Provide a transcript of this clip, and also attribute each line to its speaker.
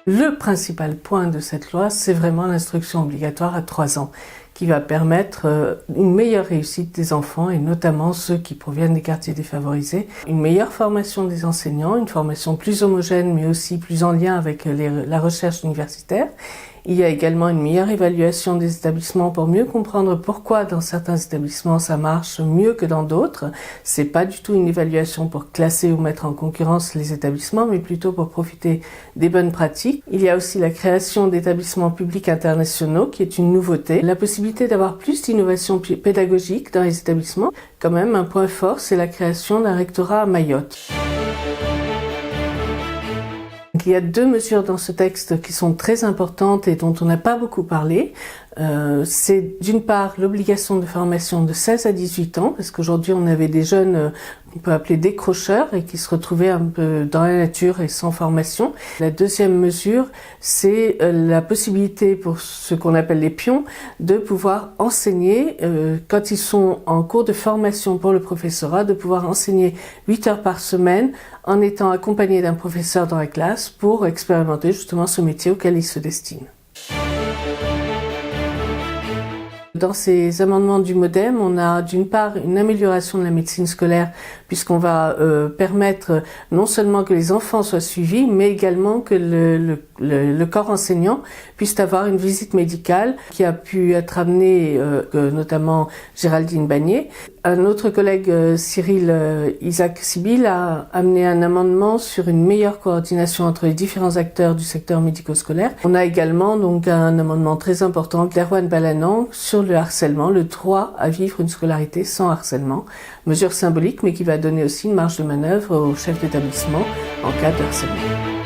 Speaker 1: Le principal point de cette loi, c'est vraiment l'instruction obligatoire à 3 ans, qui va permettre une meilleure réussite des enfants, et notamment ceux qui proviennent des quartiers défavorisés, une meilleure formation des enseignants, une formation plus homogène, mais aussi plus en lien avec la recherche universitaire. Il y a également une meilleure évaluation des établissements pour mieux comprendre pourquoi dans certains établissements ça marche mieux que dans d'autres. C'est pas du tout une évaluation pour classer ou mettre en concurrence les établissements, mais plutôt pour profiter des bonnes pratiques. Il y a aussi la création d'établissements publics internationaux, qui est une nouveauté. La possibilité d'avoir plus d'innovation pédagogique dans les établissements. Quand même, un point fort, c'est la création d'un rectorat à Mayotte. Il y a 2 mesures dans ce texte qui sont très importantes et dont on n'a pas beaucoup parlé. C'est d'une part l'obligation de formation de 16 à 18 ans, parce qu'aujourd'hui on avait des jeunes qu'on peut appeler décrocheurs et qui se retrouvaient un peu dans la nature et sans formation. La deuxième mesure, c'est la possibilité pour ce qu'on appelle les pions de pouvoir enseigner, quand ils sont en cours de formation pour le professorat, de pouvoir enseigner 8 heures par semaine en étant accompagnés d'un professeur dans la classe pour expérimenter justement ce métier auquel ils se destinent. Dans ces amendements du MoDem, on a d'une part une amélioration de la médecine scolaire, puisqu'on va permettre non seulement que les enfants soient suivis, mais également que le corps enseignant puisse avoir une visite médicale qui a pu être amenée, notamment Géraldine Bagné. Un autre collègue, Cyril Isaac Sibyl, a amené un amendement sur une meilleure coordination entre les différents acteurs du secteur médico-scolaire. On a également donc un amendement très important d'Erwan Balanan sur le harcèlement, le droit à vivre une scolarité sans harcèlement. Mesure symbolique, mais qui va donner aussi une marge de manœuvre au chef d'établissement en cas de harcèlement.